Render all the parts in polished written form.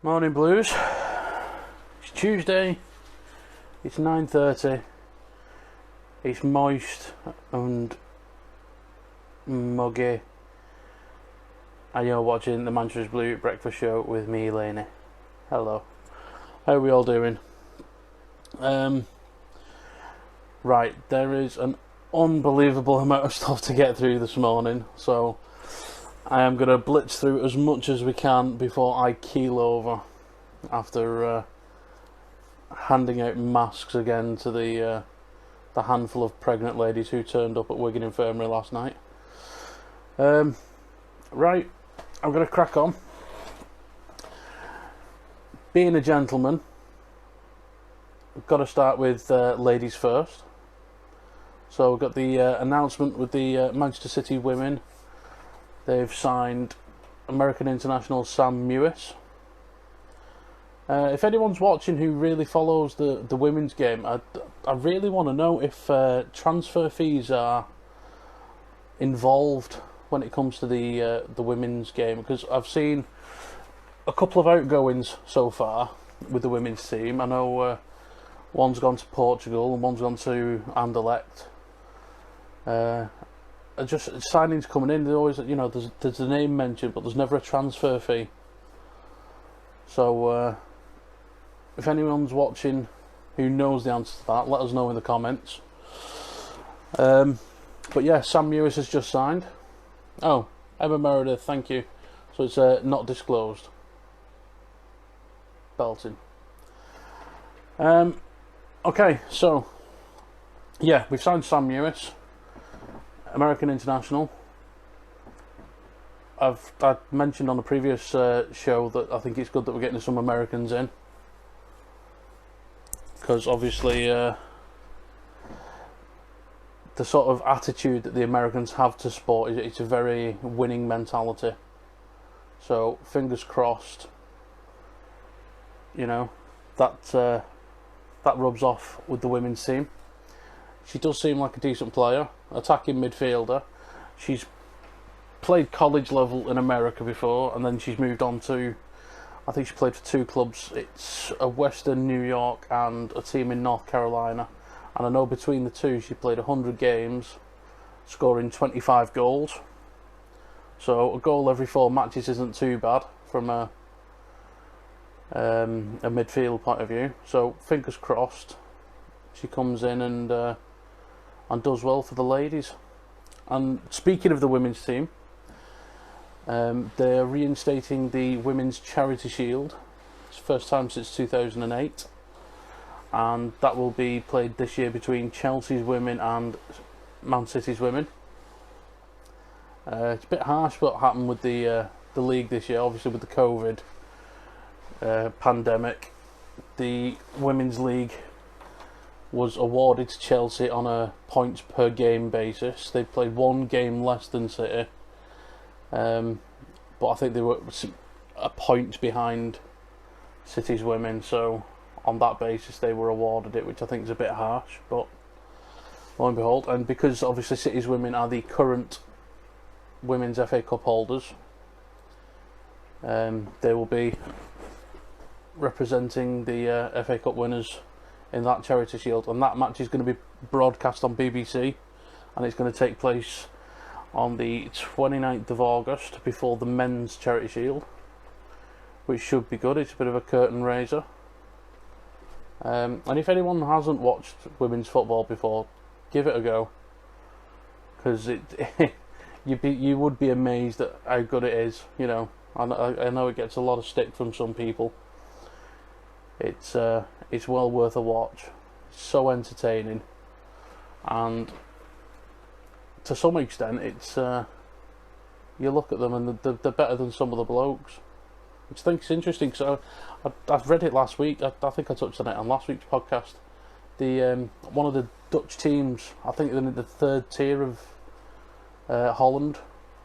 Morning blues. It's Tuesday. It's 9:30. It's moist and muggy. And you're watching the Manchester Blue Breakfast Show with me, Laney. Hello. How are we all doing? Right, there is an unbelievable amount of stuff to get through this morning, so I am going to blitz through as much as we can before I keel over after handing out masks again to the handful of pregnant ladies who turned up at Wigan Infirmary last night. Right, I'm going to crack on. Being a gentleman, I've got to start with ladies first. So we've got the announcement with the Manchester City women. They've signed American international Sam Mewis. If anyone's watching who really follows the women's game, I really want to know if transfer fees are involved when it comes to the women's game, because I've seen a couple of outgoings so far with the women's team. I know one's gone to Portugal and one's gone to Anderlecht. Just signings coming in, always, there's a name mentioned, but there's never a transfer fee. So if anyone's watching who knows the answer to that, let us know in the comments. But yeah, Sam Mewis has just signed. Oh, Emma Meredith, thank you. So it's not disclosed. Belting. Okay, so yeah, we've signed Sam Mewis, American international. I mentioned on a previous show that I think it's good that we're getting some Americans in, because obviously the sort of attitude that the Americans have to sport is it's a very winning mentality. So fingers crossed, that rubs off with the women's team. She does seem like a decent player, attacking midfielder. She's played college level in America before, and then she's moved on to, I think she played for two clubs. It's a Western New York and a team in North Carolina. And I know between the two she played 100 games, scoring 25 goals. So a goal every 4 matches isn't too bad from a midfield point of view. So fingers crossed she comes in and does well for the ladies. And speaking of the women's team, they're reinstating the Women's Charity Shield. It's the first time since 2008, and that will be played this year between Chelsea's women and Man City's women. It's a bit harsh what happened with the league this year. Obviously with the COVID pandemic, the Women's League was awarded to Chelsea on a points per game basis. They played one game less than City, but I think they were a point behind City's women, so on that basis they were awarded it, which I think is a bit harsh, but lo and behold. And because obviously City's women are the current Women's FA Cup holders, they will be representing the FA Cup winners in that Charity Shield, and that match is going to be broadcast on BBC, and it's going to take place on the 29th of August before the Men's Charity Shield, which should be good. It's a bit of a curtain raiser. And if anyone hasn't watched women's football before, give it a go, because you would be amazed at how good it is. I know it gets a lot of stick from some people. It's well worth a watch. It's so entertaining, and to some extent, it's you look at them and they're better than some of the blokes, which I think is interesting. So I've read it last week. I think I touched on it on last week's podcast. The one of the Dutch teams, I think they're in the third tier of Holland.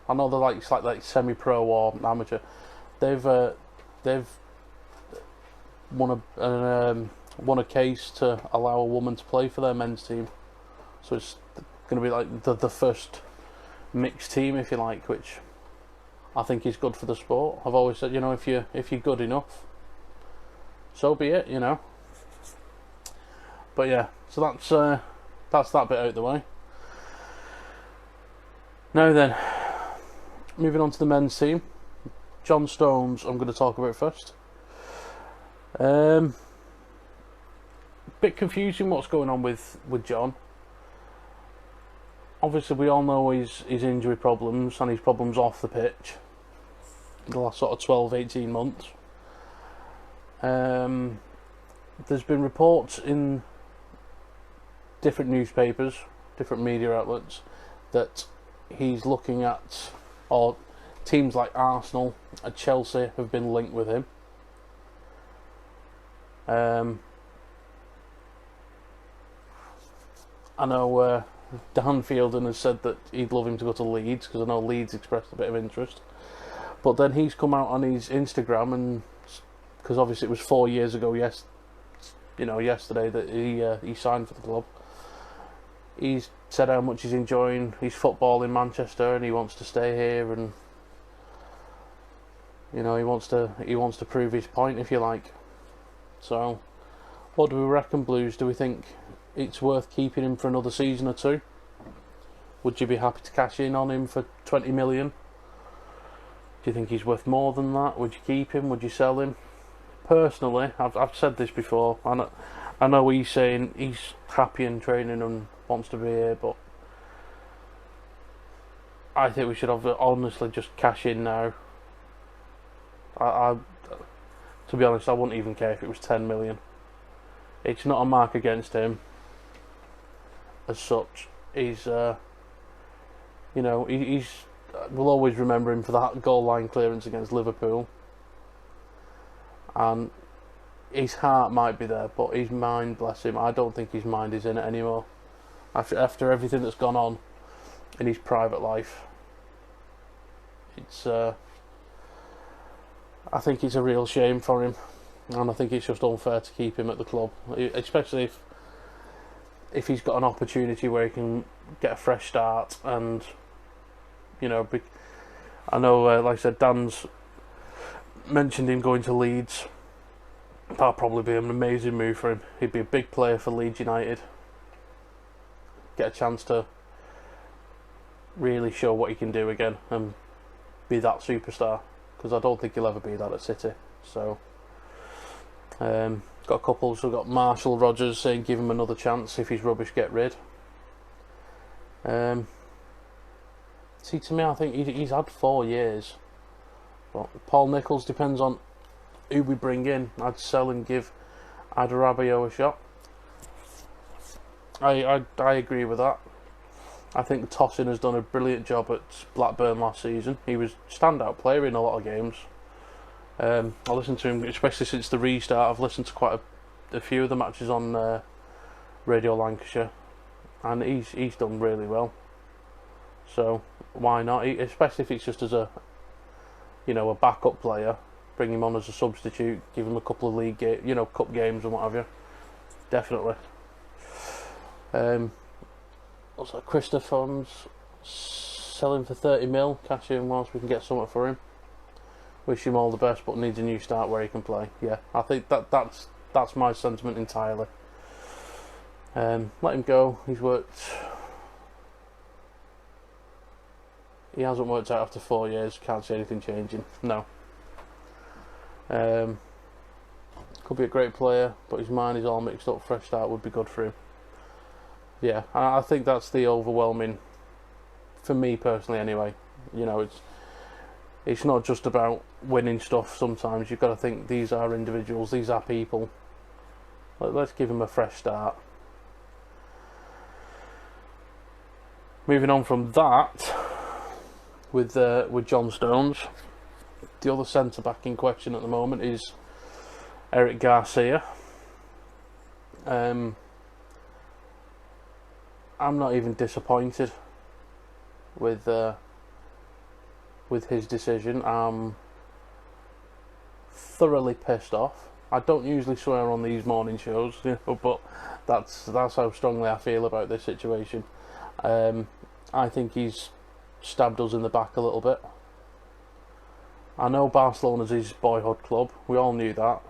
I know they're like semi-pro or amateur. They've won a case to allow a woman to play for their men's team, so it's going to be like the first mixed team, if you like, which I think is good for the sport. I've always said, if you're good enough, so be it, you know. But yeah, so that's that bit out of the way. Now then, moving on to the men's team. John Stones, I'm going to talk about first. Bit confusing what's going on with John. Obviously, we all know his injury problems and his problems off the pitch. The last sort of 12-18 months. There's been reports in different newspapers, different media outlets, that he's looking at, or teams like Arsenal and Chelsea have been linked with him. I know Dan Fielden has said that he'd love him to go to Leeds, because I know Leeds expressed a bit of interest. But then he's come out on his Instagram, and because obviously it was 4 years ago, yesterday that he signed for the club. He's said how much he's enjoying his football in Manchester, and he wants to stay here, and he wants to prove his point, if you like. So, what do we reckon, Blues? Do we think it's worth keeping him for another season or two? Would you be happy to cash in on him for 20 million? Do you think he's worth more than that? Would you keep him? Would you sell him? Personally, I've said this before. I know he's saying he's happy in training and wants to be here, but I think we should honestly just cash in now. To be honest, I wouldn't even care if it was 10 million. It's not a mark against him as such. He's we'll always remember him for that goal line clearance against Liverpool, and his heart might be there, but his mind, bless him, I don't think his mind is in it anymore. After everything that's gone on in his private life, it's I think it's a real shame for him, and I think it's just unfair to keep him at the club, especially if he's got an opportunity where he can get a fresh start. And I know, like I said, Dan's mentioned him going to Leeds. That'll probably be an amazing move for him. He'd be a big player for Leeds United. Get a chance to really show what he can do again and be that superstar, because I don't think he'll ever be that at City. So, got a couple. So we've got Marshall Rogers saying give him another chance. If he's rubbish, get rid. See, to me, I think he's had 4 years. But Paul Nicholls, depends on who we bring in. I'd sell and give Adarabioyo a shot. I agree with that. I think Tosin has done a brilliant job at Blackburn last season. He was a standout player in a lot of games. I listened to him, especially since the restart. I've listened to quite a few of the matches on Radio Lancashire, and he's done really well. So why not? Especially if it's just as a backup player, bring him on as a substitute, give him a couple of league cup games and what have you. Definitely. Also, Christopher's selling for 30 mil, cash in whilst we can get something for him. Wish him all the best, but needs a new start where he can play. Yeah, I think that's my sentiment entirely. Let him go. He hasn't worked out after 4 years. Can't see anything changing. No. Could be a great player, but his mind is all mixed up. Fresh start would be good for him. Yeah, I think that's the overwhelming, for me personally anyway. It's not just about winning stuff. Sometimes you've got to think these are individuals, these are people. Let's give them a fresh start. Moving on from that, with John Stones, the other centre back in question at the moment is Eric Garcia. I'm not even disappointed with his decision. I'm thoroughly pissed off. I don't usually swear on these morning shows, but that's how strongly I feel about this situation. I think he's stabbed us in the back a little bit. I know Barcelona's his boyhood club. We all knew that.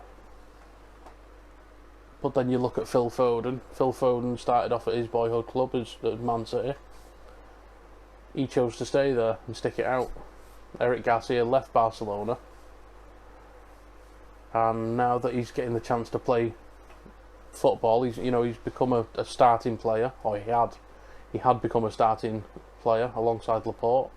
But then you look at Phil Foden. Phil Foden started off at his boyhood club as Man City. He chose to stay there and stick it out. Eric Garcia left Barcelona, and now that he's getting the chance to play football, he's become a starting player, or he had become a starting player alongside Laporte.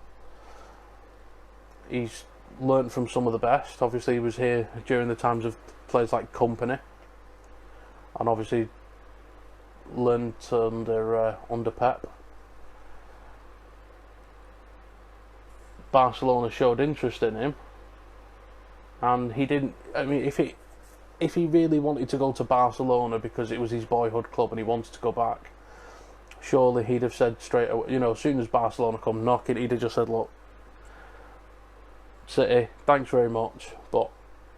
He's learnt from some of the best. Obviously, he was here during the times of players like Company, and obviously learnt under Pep. Barcelona showed interest in him, and he didn't. I mean, if he really wanted to go to Barcelona because it was his boyhood club and he wanted to go back, surely he'd have said straight away. As soon as Barcelona come knocking, he'd have just said, "Look, City, thanks very much, but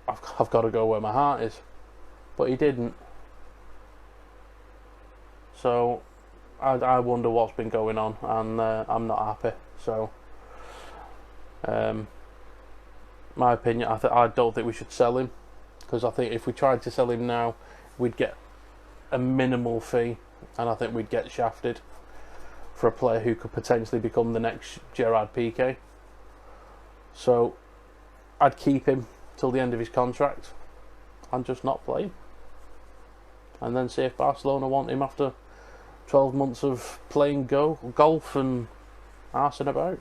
I've got to go where my heart is." But he didn't. So I wonder what's been going on, and I'm not happy. So. My opinion, I don't think we should sell him, because I think if we tried to sell him now, we'd get a minimal fee, and I think we'd get shafted for a player who could potentially become the next Gerard Piqué. So I'd keep him till the end of his contract and just not play him, and then see if Barcelona want him after 12 months of playing golf and arsing about,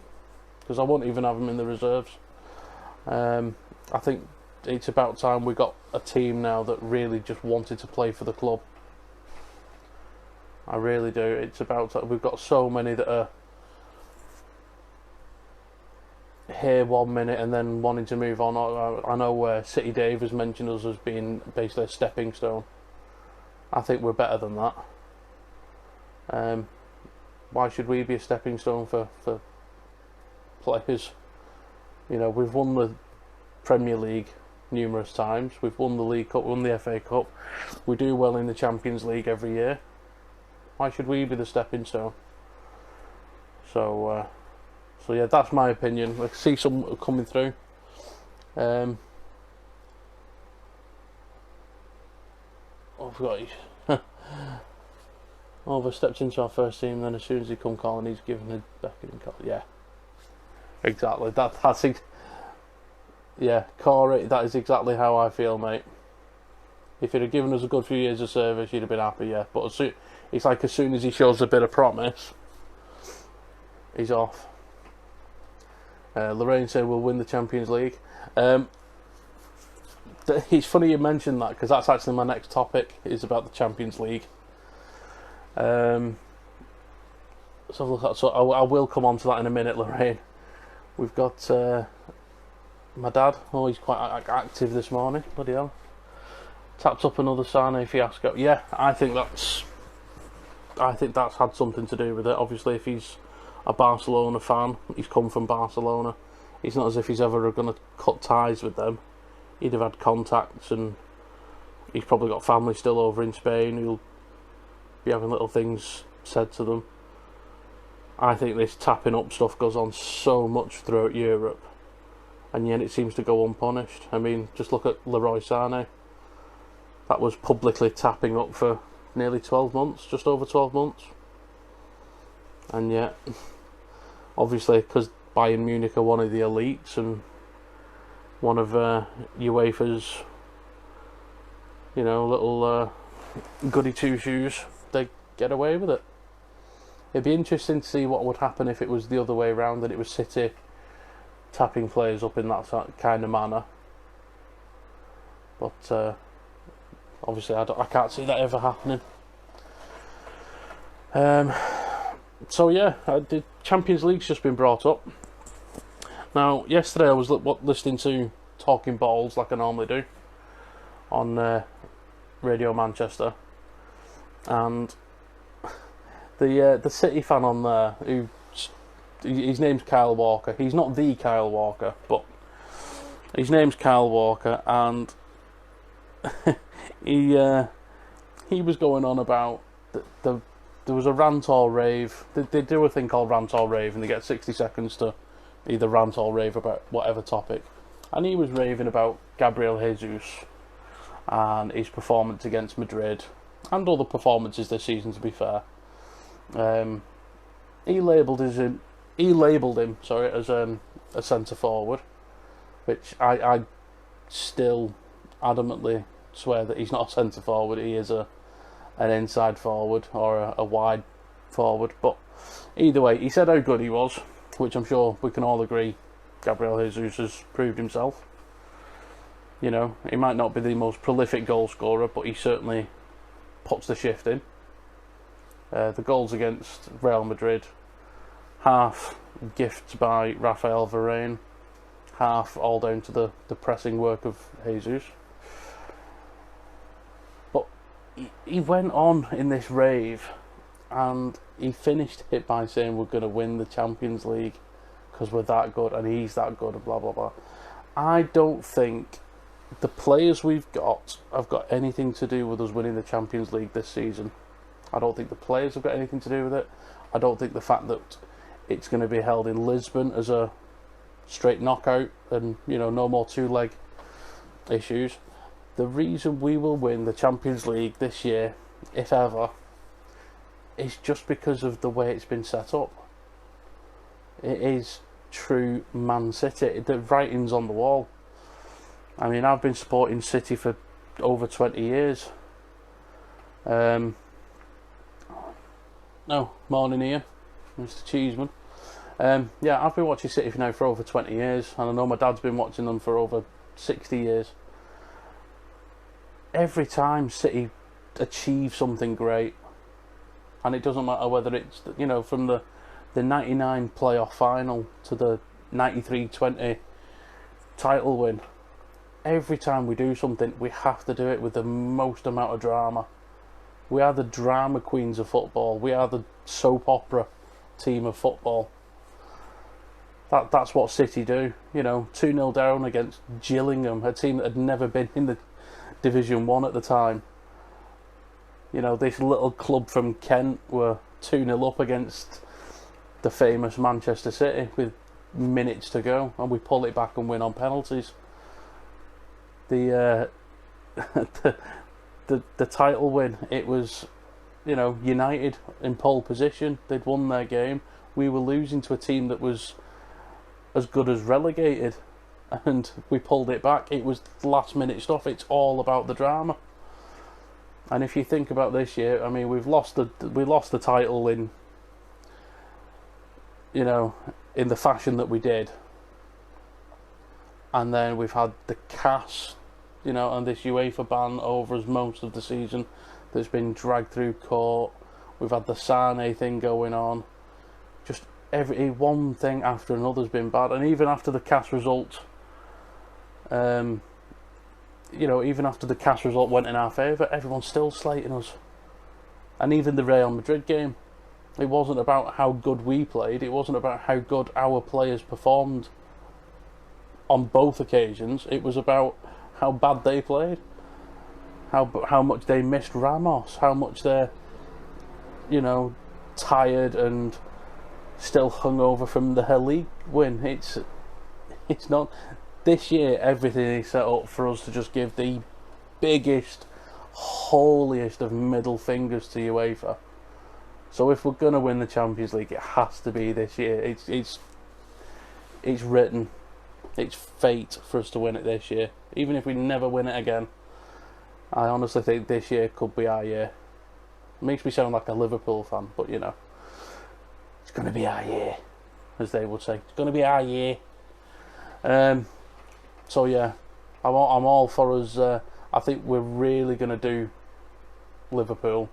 because I won't even have him in the reserves. I think it's about time we got a team now that really just wanted to play for the club. I really do. It's about time. We've got so many that are here 1 minute and then wanting to move on. I know City Dave has mentioned us as being basically a stepping stone. I think we're better than that. Why should we be a stepping stone for players? We've won the Premier League numerous times. We've won the League Cup, won the FA Cup. We do well in the Champions League every year. Why should we be the stepping stone? So yeah, that's my opinion. I see some coming through. I forgot. Over stepped into our first team, then as soon as he come calling, he's given a beckoning call. Yeah. Exactly. Corey, that is exactly how I feel, mate. If he'd have given us a good few years of service, you'd have been happy, yeah. But it's like as soon as he shows a bit of promise, he's off. Lorraine said we'll win the Champions League. It's funny you mentioned that, because that's actually my next topic, is about the Champions League. So I will come on to that in a minute, Lorraine. We've got my dad. Oh, he's quite active this morning. Bloody hell. Tapped up another Sane fiasco. Yeah, I think that's had something to do with it. Obviously, if he's a Barcelona fan, he's come from Barcelona. It's not as if he's ever going to cut ties with them. He'd have had contacts, and he's probably got family still over in Spain who'll be having little things said to them. I think this tapping up stuff goes on so much throughout Europe, and yet it seems to go unpunished. I mean, just look at Leroy Sané. That was publicly tapping up for nearly 12 months, just over 12 months. And yet, obviously, because Bayern Munich are one of the elites and one of UEFA's, little goody two-shoes, they get away with it. It'd be interesting to see what would happen if it was the other way around, that it was City tapping players up in that kind of manner. But obviously I can't see that ever happening. So yeah, the Champions League's just been brought up. Now, yesterday I was listening to Talking Balls, like I normally do, on Radio Manchester, and the City fan on there, his name's Kyle Walker. He's not the Kyle Walker, but his name's Kyle Walker, and he was going on about there was a rant or rave. They do a thing called rant or rave, and they get 60 seconds to either rant or rave about whatever topic. And he was raving about Gabriel Jesus and his performance against Madrid, and other performances this season, to be fair. He labelled him as a centre forward, which I still adamantly swear that he's not a centre forward. He is an inside forward or a wide forward. But either way, he said how good he was, which I'm sure we can all agree Gabriel Jesus has proved himself. You know, he might not be the most prolific goal scorer, but he certainly puts the shift in. The goals against Real Madrid, half gifts by Rafael Varane, half all down to the pressing work of Jesus. But he went on in this rave, and he finished it by saying we're going to win the Champions League because we're that good and he's that good and blah blah blah. I don't think the players we've got have got anything to do with us winning the Champions League this season. I don't think the players have got anything to do with it. I don't think the fact that it's going to be held in Lisbon as a straight knockout and, you know, no more two-leg issues. The reason we will win the Champions League this year, if ever, is just because of the way it's been set up. It is true Man City. The writing's on the wall. I mean, I've been supporting City for over 20 years. No, morning Ian, Mr. Cheeseman. Yeah, I've been watching City now for over 20 years, and I know my dad's been watching them for over 60 years. Every time City achieve something great, and it doesn't matter whether it's, you know, from the 99 playoff final to the 93-20 title win, every time we do something, we have to do it with the most amount of drama. We are the drama queens of football. We are the soap opera team of football. That's what City do. You know, 2-0 down against Gillingham, a team that had never been in the Division 1 at the time. You know, this little club from Kent were 2-0 up against the famous Manchester City with minutes to go, and we pull it back and win on penalties. The title win, it was, you know, United in pole position. They'd won their game. We were losing to a team that was as good as relegated, and we pulled it back. It was last minute stuff. It's all about the drama. And if you think about this year, I mean, we lost the title in, you know, in the fashion that we did, and then we've had the CAS, you know, and this UEFA ban over us most of the season that's been dragged through court. We've had the Sane thing going on. Just every one thing after another's been bad. And even after the CAS result, you know, even after the CAS result went in our favour, everyone's still slating us. And even the Real Madrid game, it wasn't about how good we played, it wasn't about how good our players performed on both occasions. It was about how bad they played, how much they missed Ramos, how much they're, you know, tired and still hungover from the league win. It's not. This year, everything is set up for us to just give the biggest, holiest of middle fingers to UEFA. So if we're gonna win the Champions League, it has to be this year. It's written. It's fate for us to win it this year. Even if we never win it again, I honestly think this year could be our year. It makes me sound like a Liverpool fan, but you know, it's going to be our year, as they would say. It's going to be our year. So yeah, I'm all for us. I think we're really going to do Liverpool.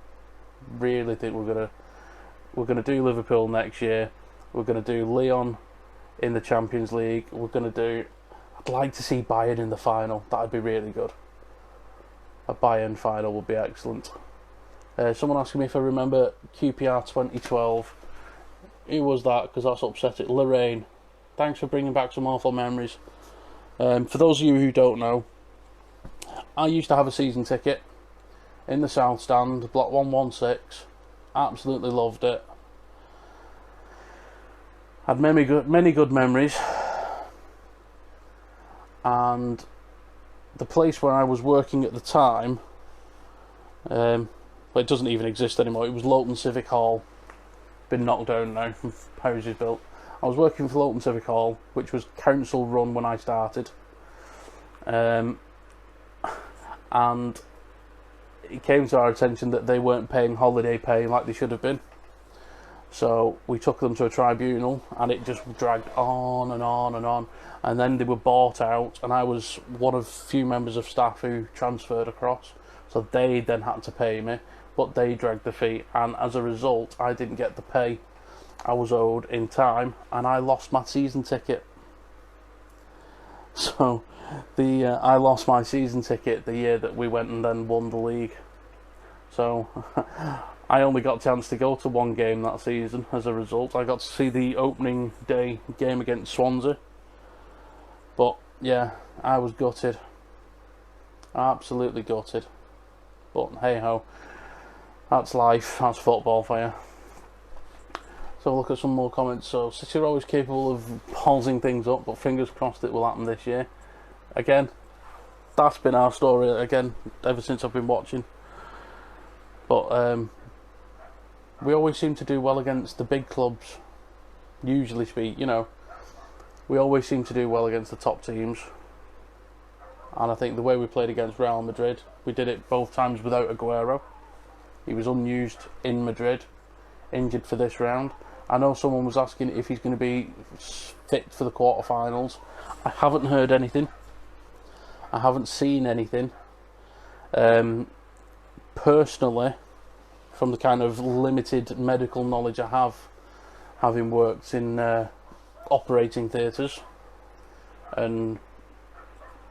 Really think we're going to do Liverpool next year. We're going to do Lyon in the Champions League. I'd like to see Bayern in the final. That'd be really good. A Bayern final would be excellent. Someone asking me if I remember QPR 2012. Who was that? Because that's upsetting. Lorraine. Thanks for bringing back some awful memories. For those of you who don't know, I used to have a season ticket in the South Stand, block 116. Absolutely loved it. Had many good memories, and the place where I was working at the time, Well, it doesn't even exist anymore. It was Lowton Civic Hall, been knocked down now from houses built. I was working for Lowton Civic Hall, which was council run when I started, and it came to our attention that they weren't paying holiday pay like they should have been. So we took them to a tribunal, and it just dragged on and on and on. And then they were bought out, and I was one of few members of staff who transferred across. So they then had to pay me, but they dragged the fee, and as a result, I didn't get the pay I was owed in time, and I lost my season ticket. So I lost my season ticket the year that we went and then won the league. So I only got a chance to go to one game that season as a result. I got to see the opening day game against Swansea. But yeah, I was gutted. Absolutely gutted. But hey ho, that's life, that's football for you. So look at some more comments. So City are always capable of palsing things up, but fingers crossed it will happen this year. Again, that's been our story again ever since I've been watching. But we always seem to do well against the big clubs. Usually speak, you know, we always seem to do well against the top teams. And I think the way we played against Real Madrid, we did it both times without Aguero. He was unused in Madrid, injured for this round. I know someone was asking if he's going to be fit for the quarterfinals. I haven't heard anything. I haven't seen anything. Personally, from the kind of limited medical knowledge I have, having worked in operating theatres, and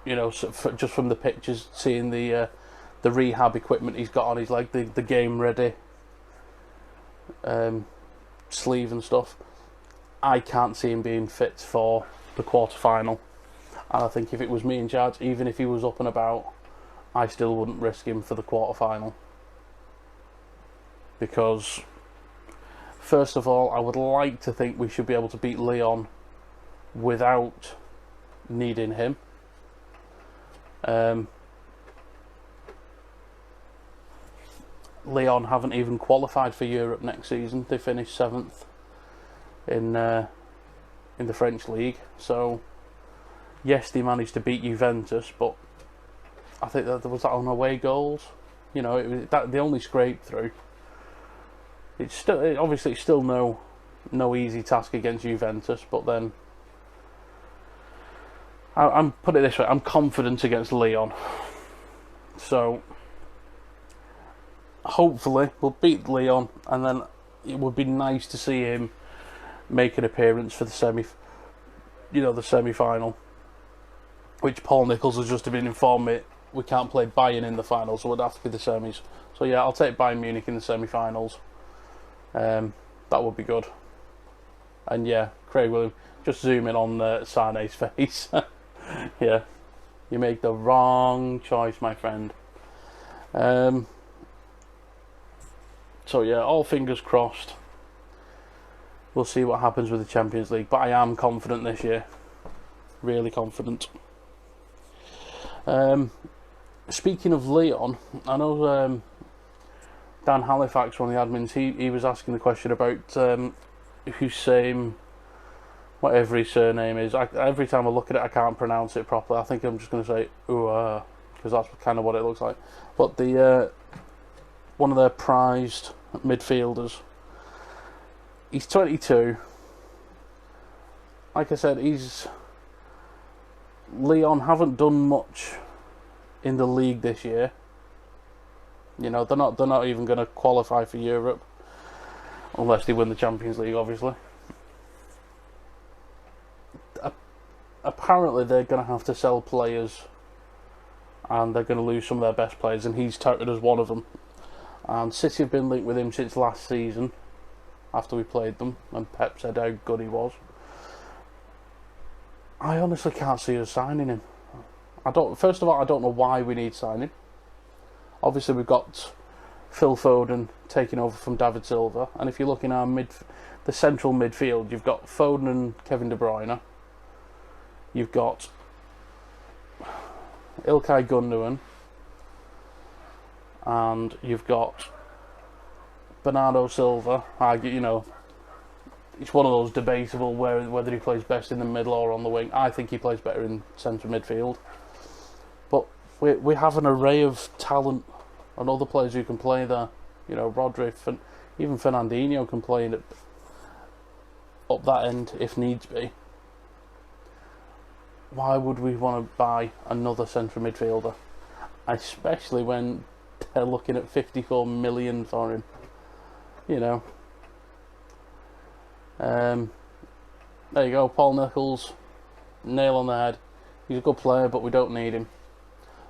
you know, just from the pictures, seeing the rehab equipment he's got on his leg, the game ready sleeve and stuff, I can't see him being fit for the quarter-final. And I think if it was me in charge, even if he was up and about, I still wouldn't risk him for the quarter-final. Because, first of all, I would like to think we should be able to beat Lyon without needing him. Lyon haven't even qualified for Europe next season. They finished 7th in the French league. So yes, they managed to beat Juventus, but I think that there was that on away goals. You know, it was that they only scraped through. It's still obviously it's still no easy task against Juventus, but then I'm put it this way: I'm confident against Lyon. So hopefully we'll beat Lyon, and then it would be nice to see him make an appearance for the semi-final, which Paul Nicholls has just been informed me we can't play Bayern in the final, so it would have to be the semis. So yeah, I'll take Bayern Munich in the semi-finals. That would be good. And yeah, Craig Williams, just zoom in on Sane's face. Yeah, you make the wrong choice, my friend. So yeah, all fingers crossed. We'll see what happens with the Champions League, but I am confident this year. Really confident. Speaking of Lyon, I know Dan Halifax, one of the admins, he was asking the question about Hussein, whatever his surname is. Every time I look at it, I can't pronounce it properly. I think I'm just going to say Ua, because that's kind of what it looks like. But the one of their prized midfielders, he's 22. Like I said, Lyon haven't done much in the league this year. You know, they're not even going to qualify for Europe unless they win the Champions League, obviously. Apparently they're going to have to sell players, and they're going to lose some of their best players, and he's touted as one of them. And City have been linked with him since last season, after we played them, and Pep said how good he was. I honestly can't see us signing him. First of all, I don't know why we need signing. Obviously, we've got Phil Foden taking over from David Silva, and if you look in the central midfield, you've got Foden and Kevin De Bruyne. You've got Ilkay Gundogan, and you've got Bernardo Silva, you know, it's one of those debatable whether he plays best in the middle or on the wing. I think he plays better in centre midfield. But we have an array of talent and other players who can play there. You know, Rodri, even Fernandinho can play it up that end if needs be. Why would we want to buy another centre midfielder? Especially when they're looking at 54 million for him. You know. There you go, Paul Nicholls, nail on the head. He's a good player, but we don't need him.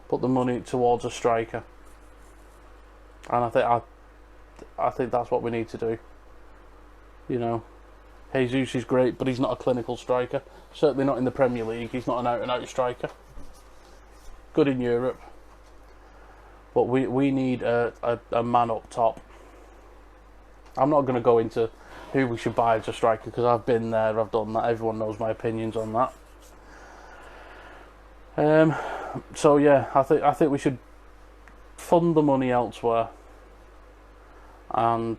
Put the money towards a striker, and I think that's what we need to do. You know, Jesus is great, but he's not a clinical striker. Certainly not in the Premier League. He's not an out-and-out striker. Good in Europe, but we need a man up top. I'm not going to go into who we should buy as a striker because I've been there, I've done that. Everyone knows my opinions on that. So yeah, I think we should fund the money elsewhere, and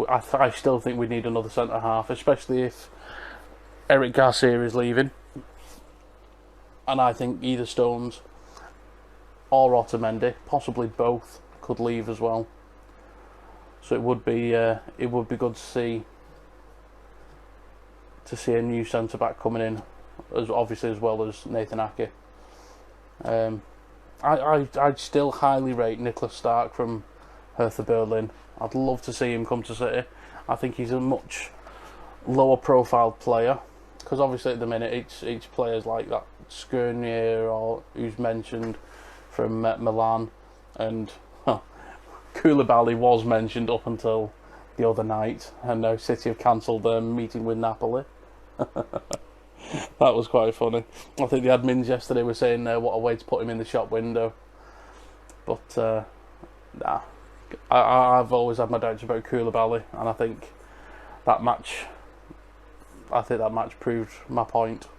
I still think we need another centre half, especially if Eric Garcia is leaving, and I think either Stones or Otamendi, possibly both, could leave as well. So it would be good to see a new centre back coming in, as well as Nathan Ake. I'd still highly rate Nicholas Stark from Hertha Berlin. I'd love to see him come to City. I think he's a much lower profile player, because obviously at the minute it's players like that Skriniar, or who's mentioned from Milan, and Koulibaly was mentioned up until the other night, and now City have cancelled their meeting with Napoli. That was quite funny. I think the admins yesterday were saying what a way to put him in the shop window. But nah, I've always had my doubts about Koulibaly, and I think that match proved my point.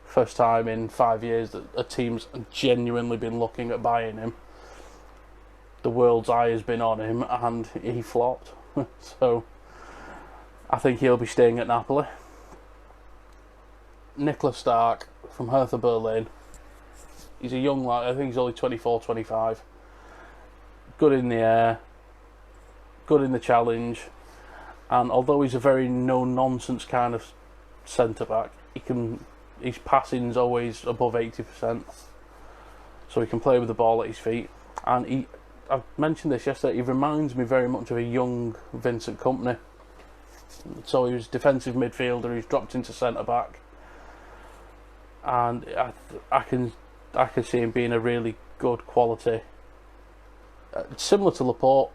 First time in 5 years that a team's genuinely been looking at buying him. The world's eye has been on him, and he flopped. So I think he'll be staying at Napoli. Nicholas Stark from Hertha Berlin. He's a young lad. I think he's only 24, 25. Good in the air, good in the challenge, and although he's a very no-nonsense kind of centre-back, his passing's always above 80%, so he can play with the ball at his feet. And I mentioned this yesterday, he reminds me very much of a young Vincent Kompany. So he was defensive midfielder, he's dropped into centre-back, and I can see him being a really good quality. Similar to Laporte,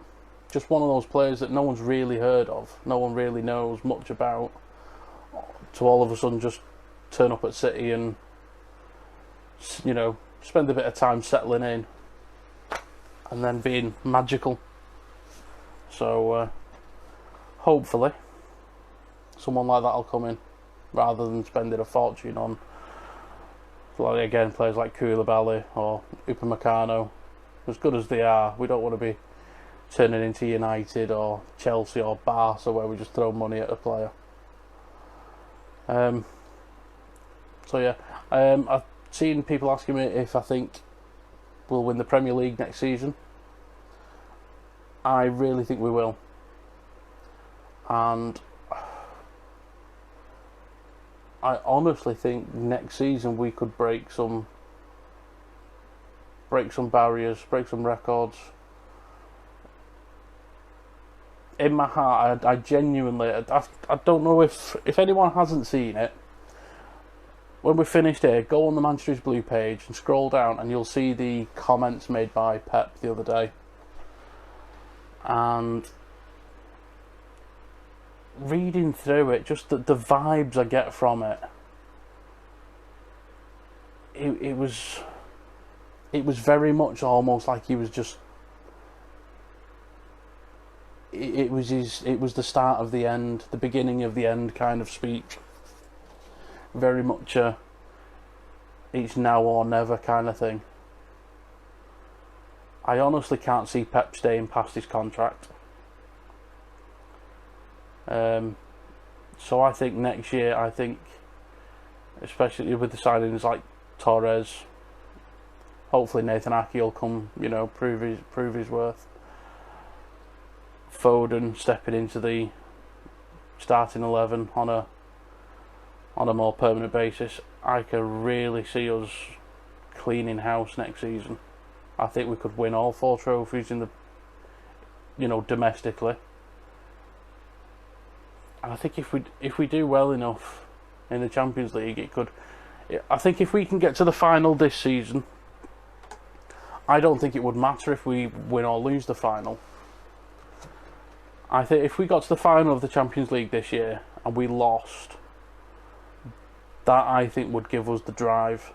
just one of those players that no one's really heard of, no one really knows much about, to all of a sudden just turn up at City and, you know, spend a bit of time settling in and then being magical. So hopefully someone like that will come in, rather than spending a fortune on, like, again, players like Koulibaly or Upamecano. As good as they are, we don't want to be turning into United or Chelsea or Barca, where we just throw money at a player. So yeah, I've seen people asking me if I think we'll win the Premier League next season. I really think we will, and I honestly think next season we could break some barriers, break some records. In my heart, I genuinely, I don't know if anyone hasn't seen it. When we're finished here, go on the Manchester's Blue page and scroll down, and you'll see the comments made by Pep the other day. And reading through it, just the vibes I get from it, it was very much almost like he was just. It was the start of the end, the beginning of the end kind of speech. Very much it's now or never kind of thing. I honestly can't see Pep staying past his contract. So I think next year, especially with the signings like Torres, hopefully Nathan Aki will come, prove his worth. Foden stepping into the starting 11 on a more permanent basis. I can really see us cleaning house next season. I think we could win all 4 trophies in domestically. And I think if we do well enough in the Champions League, I think if we can get to the final this season, I don't think it would matter if we win or lose the final. I think if we got to the final of the Champions League this year and we lost, that I think would give us the drive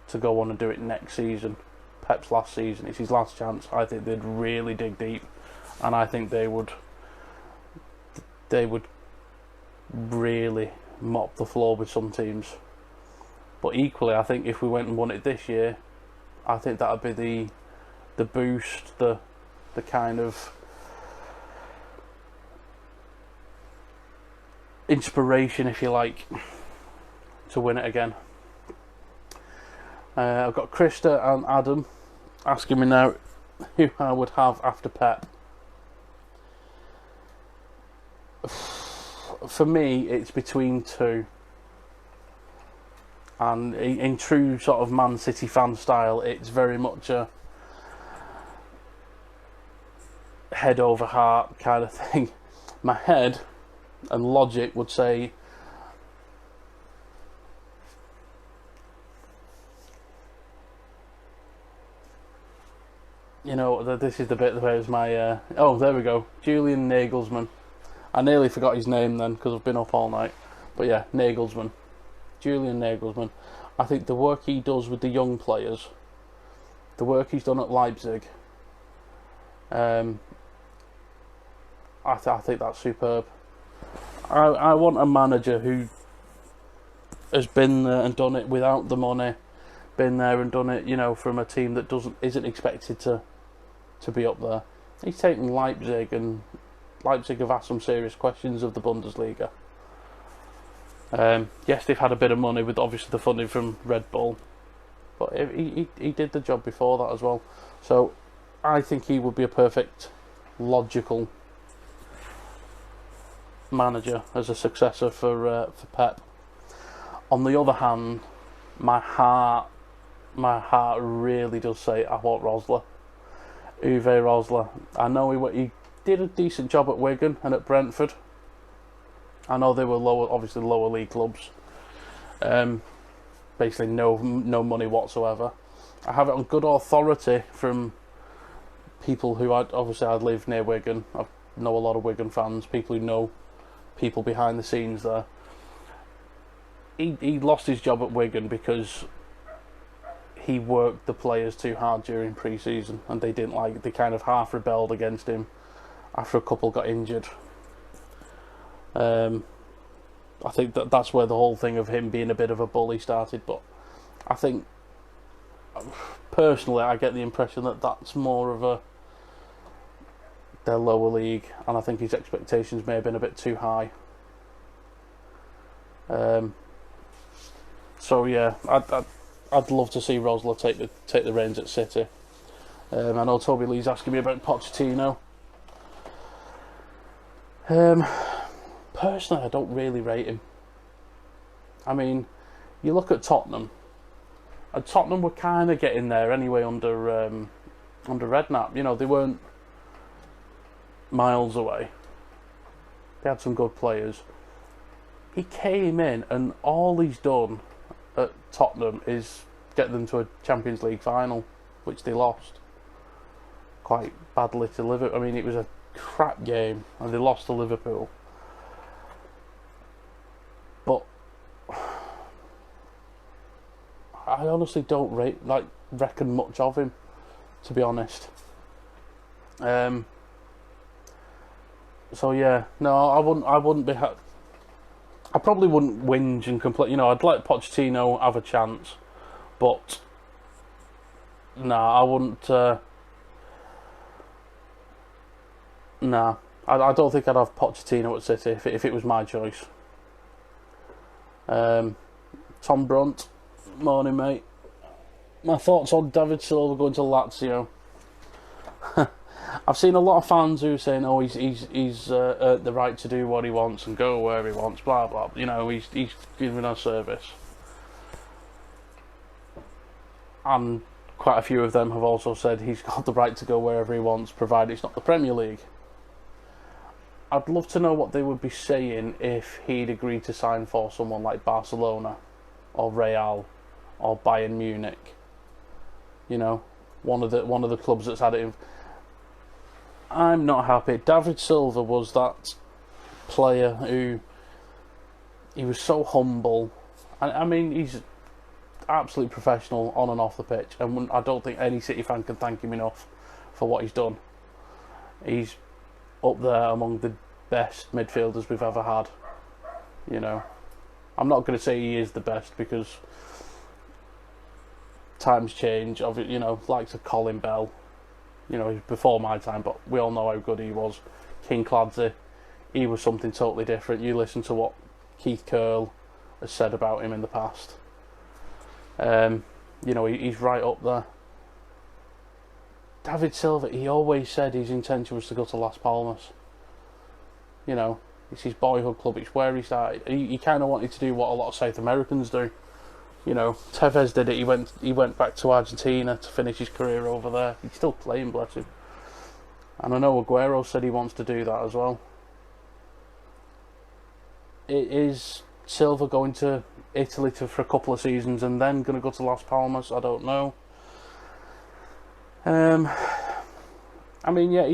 to go on and do it next season. Pep's last season, it's his last chance. I think they'd really dig deep, and I think they would really mop the floor with some teams. But equally, I think if we went and won it this year, I think that would be the boost, the kind of inspiration, if you like, to win it again. I've got Krista and Adam asking me now who I would have after Pep. For me, it's between 2. And in true sort of Man City fan style, it's very much a head over heart kind of thing. My head and logic would say this is the bit where it's my oh, there we go, Julian Nagelsmann. I nearly forgot his name then because I've been up all night, but yeah, Nagelsmann, Julian Nagelsmann. I think the work he does with the young players, the work he's done at Leipzig, I think that's superb. I want a manager who has been there and done it without the money, been there and done it, from a team that isn't expected to be up there. He's taken Leipzig, and Leipzig have asked some serious questions of the Bundesliga. Yes, they've had a bit of money with obviously the funding from Red Bull, but he did the job before that as well. So I think he would be a perfect, logical manager as a successor for Pep. On the other hand, my heart really does say I want Rosler, Uwe Rosler. I know he did a decent job at Wigan and at Brentford. I know they were lower league clubs. Basically no money whatsoever. I have it on good authority from people who I live near Wigan. I know a lot of Wigan fans, people who know people behind the scenes there. He lost his job at Wigan because he worked the players too hard during pre-season, and they kind of half rebelled against him after a couple got injured. I think that's where the whole thing of him being a bit of a bully started, but I think personally I get the impression that that's more of their lower league, and I think his expectations may have been a bit too high. So yeah, I'd love to see Rosler take the reins at City. I know Toby Lee's asking me about Pochettino. Personally, I don't really rate him. I mean, you look at Tottenham, and Tottenham were kind of getting there anyway under Redknapp. They weren't miles away. They had some good players. He came in, and all he's done at Tottenham is get them to a Champions League final, which they lost quite badly to Liverpool. I mean, it was a crap game, and they lost to Liverpool. But I honestly don't reckon much of him, to be honest. So yeah, no, I wouldn't be. I probably wouldn't whinge and complain. I'd let Pochettino have a chance, but no, I wouldn't. Nah, I don't think I'd have Pochettino at City if it was my choice. Tom Brunt, morning mate. My thoughts on David Silva going to Lazio. I've seen a lot of fans who are saying, "Oh, he's earned the right to do what he wants and go where he wants." Blah blah. You know, he's giving us service, and quite a few of them have also said he's got the right to go wherever he wants, provided it's not the Premier League. I'd love to know what they would be saying if he'd agreed to sign for someone like Barcelona, or Real, or Bayern Munich. You know, one of the clubs that's had it in. I'm not happy. David Silva was that player who, he was so humble. I mean, he's absolutely professional on and off the pitch, and I don't think any City fan can thank him enough for what he's done. He's up there among the best midfielders we've ever had. You know, I'm not going to say he is the best because times change. You know, likes of Colin Bell. You know, before my time, but we all know how good he was. King Clancy, he was something totally different. You listen to what Keith Curle has said about him in the past. You know, he's right up there. David Silva, he always said his intention was to go to Las Palmas. You know, it's his boyhood club, it's where he started. He kind of wanted to do what a lot of South Americans do. You know, Tevez did it. He went back to Argentina to finish his career over there. He's still playing, bless him. And I know Aguero said he wants to do that as well. Is Silva going to Italy for a couple of seasons and then going to go to Las Palmas? I don't know. I mean, yeah,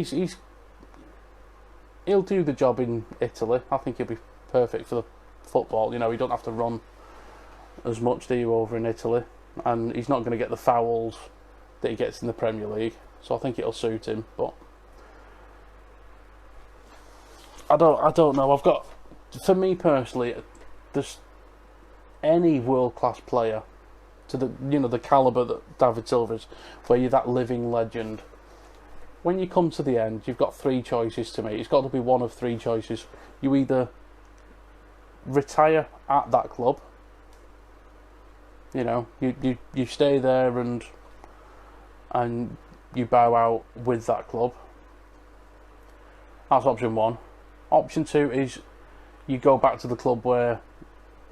he'll do the job in Italy. I think he'll be perfect for the football. You know, he don't have to run as much do you over in Italy, and he's not going to get the fouls that he gets in the Premier League, so I think it'll suit him. But I don't know. I've got, for me personally, there's any world class player to the caliber that David Silva is, where you're that living legend. When you come to the end, you've got three choices to make. It's got to be one of three choices. You either retire at that club. You know, you stay there and you bow out with that club. That's option one. Option two is you go back to the club where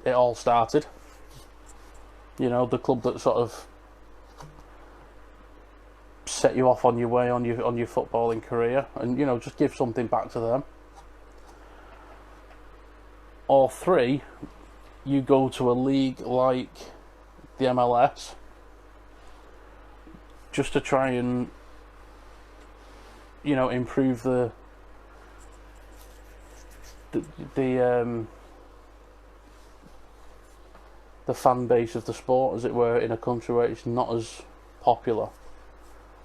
it all started. You know, the club that sort of set you off on your way on your footballing career, and you know, just give something back to them. Or three, you go to a league like the MLS just to try and, you know, improve the fan base of the sport, as it were, in a country where it's not as popular.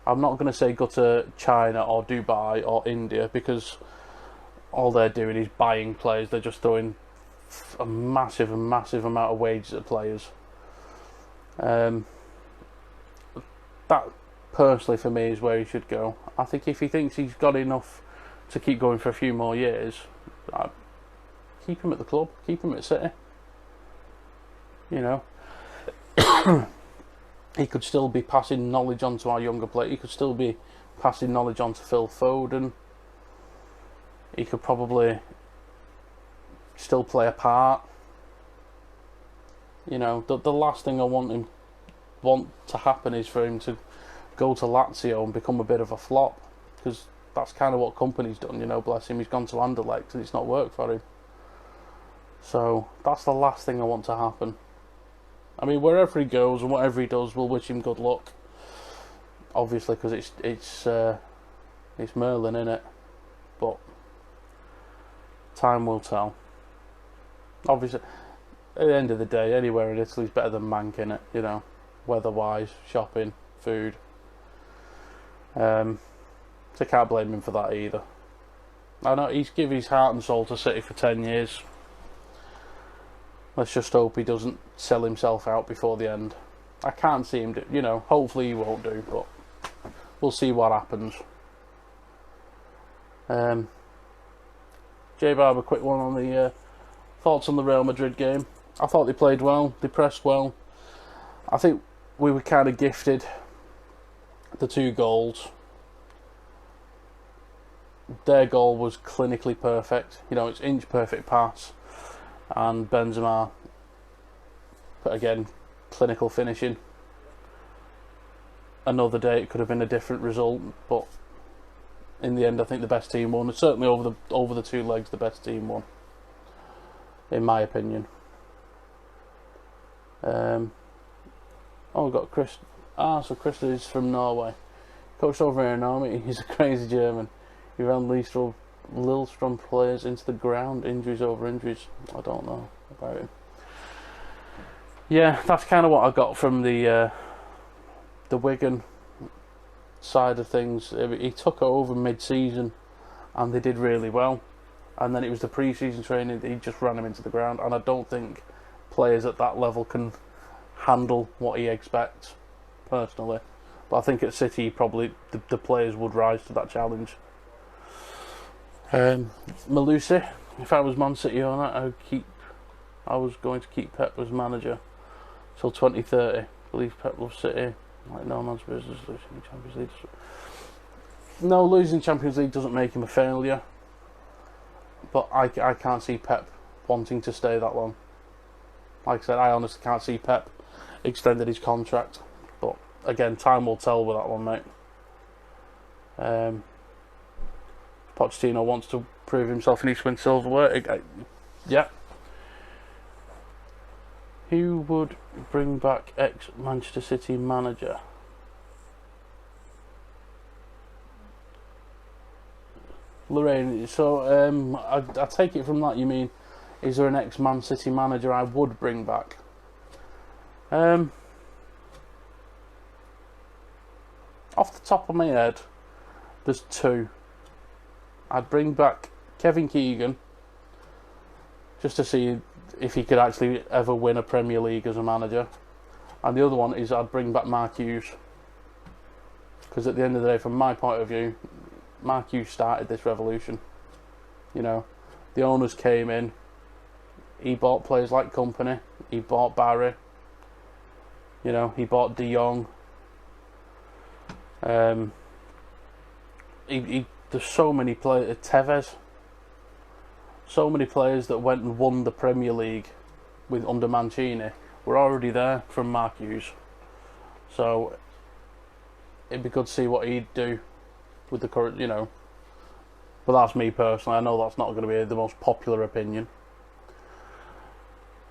I'm not going to say go to China or Dubai or India, because all they're doing is buying players. They're just throwing a massive amount of wages at players. That personally for me is where he should go. I think if he thinks he's got enough to keep going for a few more years, keep him at the club, keep him at City. You know, he could still be passing knowledge on to our younger players. He could still be passing knowledge on to Phil Foden. He could probably still play a part. You know, the last thing I want to happen is for him to go to Lazio and become a bit of a flop, because that's kind of what Kompany's done. You know, bless him, he's gone to Anderlecht and it's not worked for him. So that's the last thing I want to happen. I mean, wherever he goes and whatever he does, we'll wish him good luck. Obviously, because it's Merlin, innit? But time will tell. Obviously, at the end of the day, anywhere in Italy is better than Mank, innit? You know, weather-wise, shopping, food. So I can't blame him for that either. I know he's given his heart and soul to City for 10 years. Let's just hope he doesn't sell himself out before the end. I can't see him do, you know, hopefully he won't do, but we'll see what happens. J Barber, quick one on the thoughts on the Real Madrid game. I thought they played well, they pressed well. I think we were kind of gifted the 2 goals. Their goal was clinically perfect. You know, it's inch perfect pass, and Benzema, but again, clinical finishing. Another day it could have been a different result, but in the end I think the best team won. Certainly over the 2 legs, the best team won, in my opinion. Oh, we've got Chris. So Chris is from Norway. Coached over here in Norway. He's a crazy German. He ran Lillestrøm players into the ground. Injuries over injuries. I don't know about him. Yeah, that's kind of what I got from the Wigan side of things. He took over mid-season, and they did really well. And then it was the pre-season training that he just ran him into the ground. And I don't think players at that level can handle what he expects, personally. But I think at City, probably the players would rise to that challenge. Malusi, if I was Man City owner, I was going to keep Pep as manager till 2030. I believe Pep loves City like no man's business. Losing Champions League. No, losing Champions League doesn't make him a failure. But I can't see Pep wanting to stay that long. Like I said, I honestly can't see Pep extending his contract. But again, time will tell with that one, mate. Pochettino wants to prove himself and he win silverware. Yeah. Who would bring back ex-Manchester City manager? Lorraine, so I take it from that you mean, is there an ex-Man City manager I would bring back? Off the top of my head, there's 2. I'd bring back Kevin Keegan, just to see if he could actually ever win a Premier League as a manager. And the other one is I'd bring back Mark Hughes. Because at the end of the day, from my point of view, Mark Hughes started this revolution. You know, the owners came in, he bought players like Company, he bought Barry, you know, he bought De Jong. There's so many players, Tevez, so many players that went and won the Premier League under Mancini were already there from Mark Hughes. So it'd be good to see what he'd do with the current, you know. But that's me personally. I know that's not going to be the most popular opinion.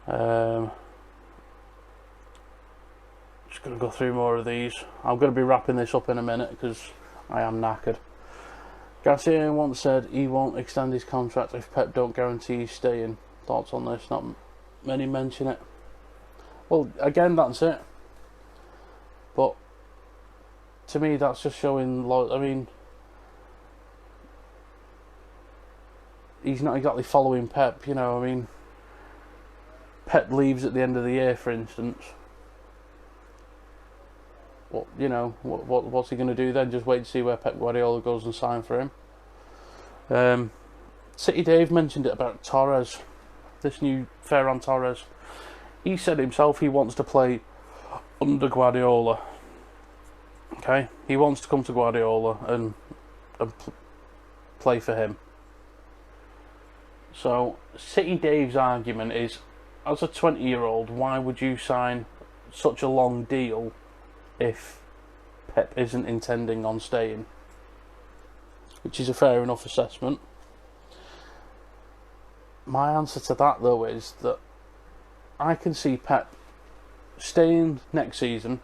Just going to go through more of these. I'm going to be wrapping this up in a minute because I am knackered. Garcia once said he won't extend his contract if Pep don't guarantee he's staying. Thoughts on this? Not many mention it. Well, again, that's it. But to me, that's just showing. I mean, he's not exactly following Pep. You know, I mean, Pep leaves at the end of the year, for instance. What, you know, what's he going to do then? Just wait to see where Pep Guardiola goes and sign for him. City Dave mentioned it about Torres, this new Ferran Torres. He said himself he wants to play under Guardiola. Okay, he wants to come to Guardiola and play for him. So City Dave's argument is, as a 20-year-old, why would you sign such a long deal if Pep isn't intending on staying? Which is a fair enough assessment. My answer to that, though, is that I can see Pep staying next season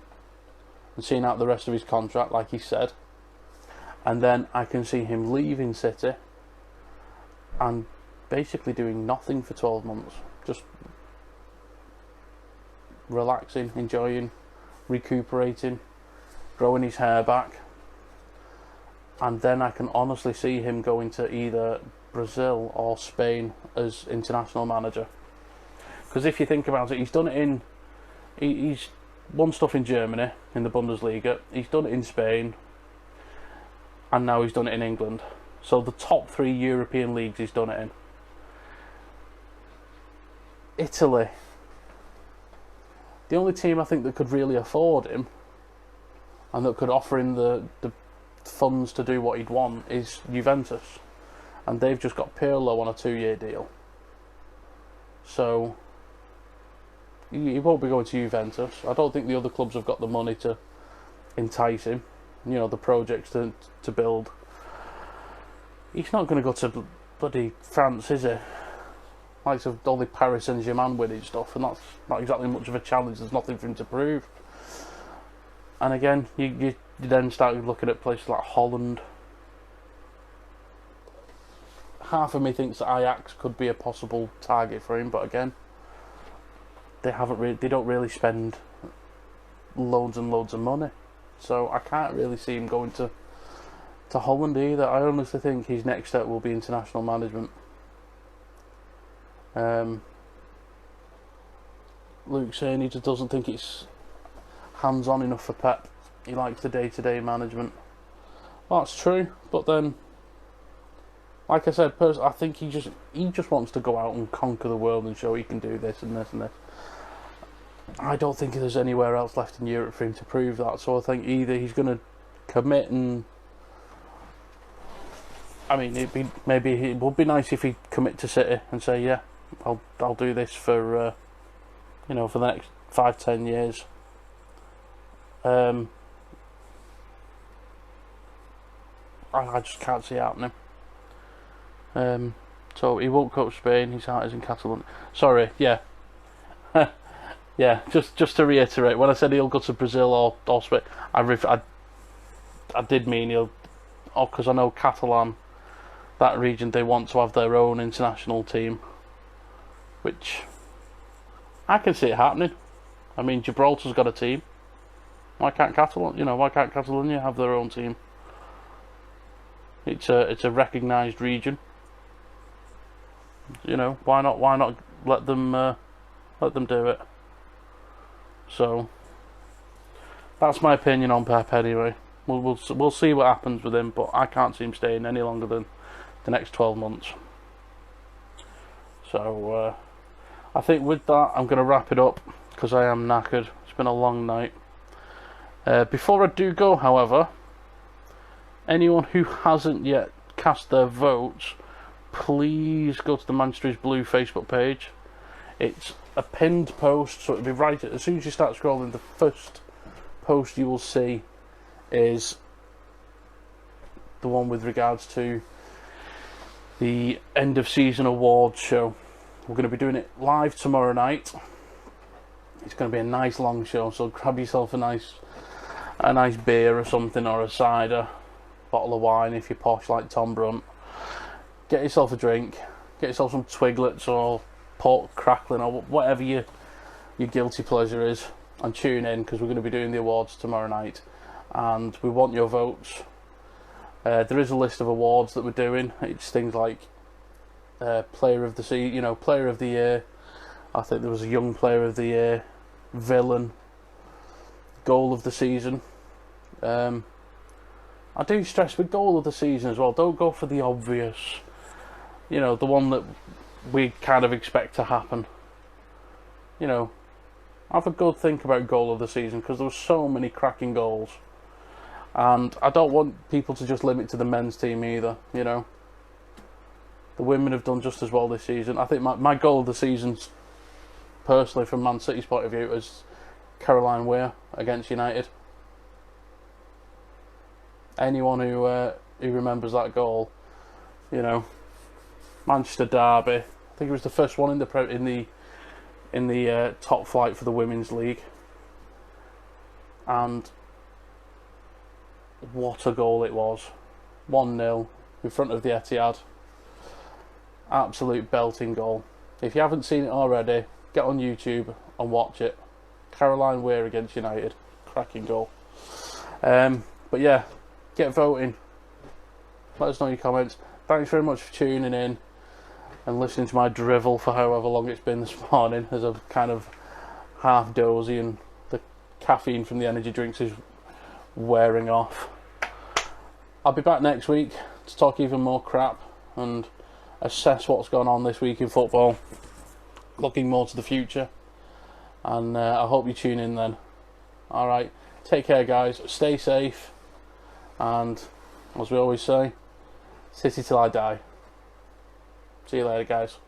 and seeing out the rest of his contract, like he said, and then I can see him leaving City and basically doing nothing for 12 months, just relaxing, enjoying, recuperating, growing his hair back, and then I can honestly see him going to either Brazil or Spain as international manager. Because if you think about it, he's done it he's won stuff in Germany in the Bundesliga, he's done it in Spain, and now he's done it in England. So the top 3 European leagues he's done it in. Italy, the only team I think that could really afford him and that could offer him the funds to do what he'd want is Juventus, and they've just got Pirlo on a 2-year deal, so he won't be going to Juventus. I don't think the other clubs have got the money to entice him, you know, the projects to build. He's not going to go to bloody France, is he? Likes of all the Paris Saint-Germain winning stuff, and that's not exactly much of a challenge. There's nothing for him to prove. And again, you then start looking at places like Holland. Half of me thinks that Ajax could be a possible target for him, but again, they don't really spend loads and loads of money, so I can't really see him going to Holland either. I honestly think his next step will be international management. Luke's saying he just doesn't think it's hands-on enough for Pep. He likes the day-to-day management. Well, that's true, but then, like I said, I think he just wants to go out and conquer the world and show he can do this and this and this. I don't think there's anywhere else left in Europe for him to prove that. So I think either he's going to commit and, I mean, maybe it would be nice if he'd commit to City and say, yeah, I'll do this for you know, for the next 5-10 years. I just can't see it happening. So he won't coach Spain. His heart is in Catalan. Sorry, yeah, yeah. Just to reiterate, when I said he'll go to Brazil or Spain, I did mean he'll. Oh, because I know Catalan, that region, they want to have their own international team, which I can see it happening. I mean, Gibraltar's got a team. Why can't Catalonia have their own team? It's a recognised region. You know, why not let them do it? So that's my opinion on Pep anyway. We'll see what happens with him, but I can't see him staying any longer than the next 12 months. So I think with that I'm going to wrap it up because I am knackered. It's been a long night. Before I do go, however, anyone who hasn't yet cast their votes, please go to the Manchester is Blue Facebook page. It's a pinned post, so it'll be right as soon as you start scrolling. The first post you will see is the one with regards to the end of season awards show. We're going to be doing it live tomorrow night. It's going to be a nice long show, so grab yourself a nice beer or something, or a cider, bottle of wine if you're posh like Tom Brunt. Get yourself a drink, get yourself some Twiglets or pork crackling or whatever your guilty pleasure is, and tune in because we're going to be doing the awards tomorrow night, and we want your votes. There is a list of awards that we're doing. It's things like player of the season, player of the year. I think there was a young player of the year, villain, goal of the season. I do stress with goal of the season as well, don't go for the obvious, the one that we kind of expect to happen. Have a good think about goal of the season, because there were so many cracking goals, and I don't want people to just limit to the men's team either. The women have done just as well this season. I think my goal of the season, personally from Man City's point of view, is Caroline Weir against United. Anyone who remembers that goal, Manchester derby. I think it was the first one in the top flight for the Women's League, and what a goal it was! 1-0 in front of the Etihad. Absolute belting goal. If you haven't seen it already, get on YouTube and watch it. Caroline Weir against United, cracking goal. But yeah, get voting. Let us know your comments. Thanks very much for tuning in and listening to my drivel for however long it's been this morning, as I'm kind of half dozy and the caffeine from the energy drinks is wearing off. I'll be back next week to talk even more crap and assess what's going on this week in football. looking more to the future. And I hope you tune in then. Alright, take care guys, stay safe, and as we always say, City till I die. See you later guys.